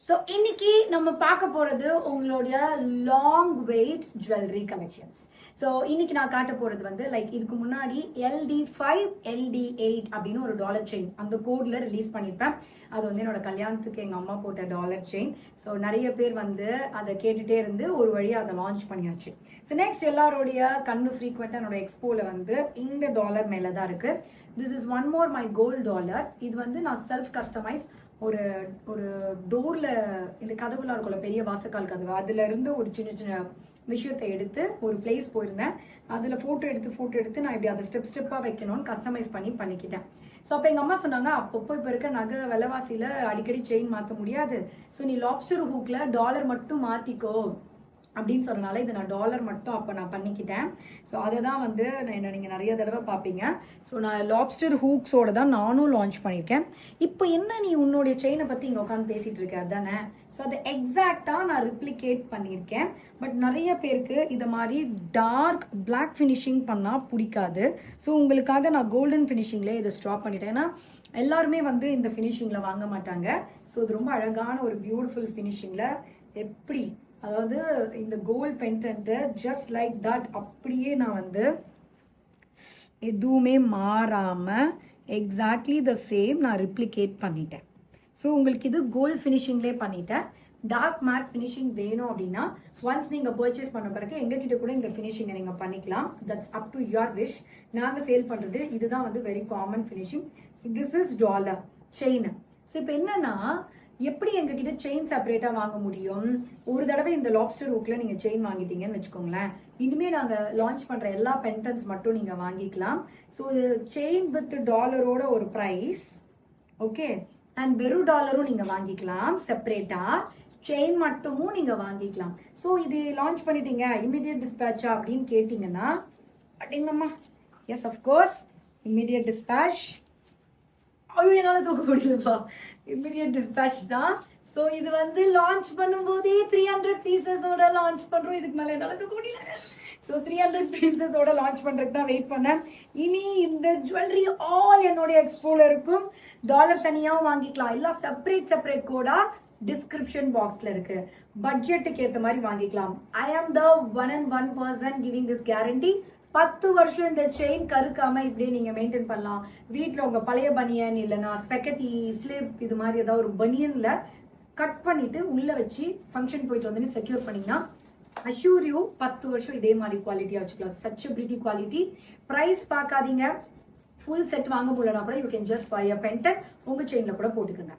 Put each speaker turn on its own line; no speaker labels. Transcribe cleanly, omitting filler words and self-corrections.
So இன்னைக்கு நம்ம பார்க்க போகிறது உங்களுடைய long weight jewellery collections. So இன்னைக்கு நான் காட்ட போகிறது வந்து லைக் இதுக்கு முன்னாடி LD5 LD8 அப்படின்னு ஒரு டாலர் செயின் அந்த கோடில் ரிலீஸ் பண்ணியிருப்பேன். அது வந்து என்னோட கல்யாணத்துக்கு எங்கள் அம்மா போட்ட டாலர் செயின். ஸோ நிறைய பேர் வந்து அதை கேட்டுகிட்டே இருந்து ஒரு வழியாக அதை லான்ச் பண்ணியாச்சு. ஸோ நெக்ஸ்ட் எல்லாரோடைய கண்ணு ஃப்ரீக்வெண்ட்டாக என்னோட எக்ஸ்போவில் வந்து இந்த டாலர் மேலே தான் இருக்குது. This is one more my gold dollar. இது வந்து நான் செல்ஃப் கஸ்டமைஸ் ஒரு ஒரு டோரில் இந்த கதவுலாம் இருக்கும்ல, பெரிய வாசக்கால் கதவு, அதுலேருந்து ஒரு சின்ன சின்ன விஷயத்தை எடுத்து ஒரு பிளேஸ் போயிருந்தேன். அதில் ஃபோட்டோ எடுத்து நான் இப்படி அதை ஸ்டெப்பாக வைக்கணும்னு கஸ்டமைஸ் பண்ணிக்கிட்டேன். ஸோ அப்போ எங்கள் அம்மா சொன்னாங்க, அப்பப்போ இப்போ இருக்க நகை விலைவாசியில் அடிக்கடி செயின் மாற்ற முடியாது, ஸோ நீ லாப்ஸ்டர் ஹூக்கில் டாலர் மட்டும் மாற்றிக்கோ அப்படின்னு சொன்னனால இதை நான் டாலர் மட்டும் அப்போ நான் பண்ணிக்கிட்டேன். ஸோ அதை தான் வந்து என்ன நீங்கள் நிறைய தடவை பார்ப்பீங்க. ஸோ நான் லாப்ஸ்டர் ஹூக்ஸோட தான் நானும் லான்ச் பண்ணியிருக்கேன். இப்போ என்ன நீ உன்னுடைய செயினை பற்றி இங்கே உட்காந்து பேசிகிட்டு இருக்க தானே? ஸோ அதை எக்ஸாக்டாக நான் ரிப்ளிகேட் பண்ணியிருக்கேன். பட் நிறைய பேருக்கு இதை மாதிரி டார்க் பிளாக் ஃபினிஷிங் பண்ணால் பிடிக்காது. ஸோ உங்களுக்காக நான் கோல்டன் ஃபினிஷிங்லேயே இதை ஸ்டாப் பண்ணிட்டேன். ஏன்னா எல்லாருமே வந்து இந்த ஃபினிஷிங்கில் வாங்க மாட்டாங்க. ஸோ இது ரொம்ப அழகான ஒரு பியூட்டிஃபுல் ஃபினிஷிங்கில் எப்படி, அதாவது இந்த கோல்ட் பென்டன்ட்டு ஜஸ்ட் லைக் தட் அப்படியே நான் வந்து எதுவுமே மாறாமல் எக்ஸாக்ட்லி த சேம் நான் ரிப்ளிகேட் பண்ணிட்டேன். ஸோ உங்களுக்கு இது கோல்ட் ஃபினிஷிங்லேயே பண்ணிட்டேன். டார்க் மேட் ஃபினிஷிங் வேணும் அப்படின்னா ஒன்ஸ் நீங்கள் பர்ச்சேஸ் பண்ண பிறகு எங்ககிட்ட கூட இந்த ஃபினிஷிங்கை நீங்கள் பண்ணிக்கலாம். That's up to your wish. நாங்கள் சேல் பண்ணுறது இதுதான் வந்து very common finishing. So this is taller chain. So இப்போ என்னன்னா, எப்படி எங்ககிட்ட செயின் செப்பரேட்டாக வாங்க முடியும்? ஒரு தடவை இந்த லாப்ஸ்டர் ஹூக்கில் நீங்கள் செயின் வாங்கிட்டீங்கன்னு வச்சுக்கோங்களேன், இனிமேல் நாங்கள் லான்ச் பண்ணுற எல்லா பென்டன்ஸ் மட்டும் நீங்கள் வாங்கிக்கலாம். ஸோ செயின் வித் டாலரோட ஒரு ப்ரைஸ், ஓகே, அண்ட் வெறும் டாலரும் நீங்கள் வாங்கிக்கலாம் செப்பரேட்டாக, செயின் மட்டுமும் நீங்கள் வாங்கிக்கலாம். ஸோ இது லான்ச் பண்ணிட்டீங்க, இம்மிடியட் டிஸ்பேச்சா அப்படின்னு கேட்டிங்கன்னா, அப்படிங்கம்மா எஸ் அஃப்கோர்ஸ் இம்மிடியட் டிஸ்பேச். ஐயோ என்னால் தூக்க முடியலப்பா, இம்மிடியட் டிஸ்பேச் தான். ஸோ இது வந்து லான்ச் பண்ணும்போதே 300 பீசஸோட லான்ச் பண்ணுறோம். இதுக்கு மேலே என்னால் தூக்க முடியல. ஸோ 300 பீசஸோட லான்ச் பண்ணுறதுக்கு தான் வெயிட் பண்ணேன். இனி இந்த ஜுவல்லரி ஆல் என்னுடைய எக்ஸ்போல இருக்கும். டாலர் தனியாகவும் வாங்கிக்கலாம், எல்லாம் செப்பரேட் கோடா டிஸ்கிரிப்ஷன் பாக்ஸில் இருக்குது. பட்ஜெட்டுக்கு ஏற்ற மாதிரி வாங்கிக்கலாம். ஐ ஆம் த 1 person கிவிங் திஸ் கேரண்டி. 10 வருஷம் இந்த செயின் கருக்காம இப்படியே நீங்கள் மெயின்டைன் பண்ணலாம். வீட்டில் உங்கள் பழைய பனியன் இல்லைனா ஸ்பெக்கட்டி ஸ்லிப் இது மாதிரி ஏதாவது ஒரு பனியனில் கட் பண்ணிவிட்டு உள்ளே வச்சு ஃபங்க்ஷன் போயிட்டு வந்து செக்யூர் பண்ணிங்கன்னா அஷ்யூர் யூ 10 வருஷம் இதே மாதிரி குவாலிட்டியாக வச்சுக்கலாம். Such pretty quality. ப்ரைஸ் பார்க்காதீங்க. ஃபுல் செட் வாங்க முடியலனா கூட you can just buy a pendant, உங்கள் செயினில் கூட போட்டுக்கோங்க.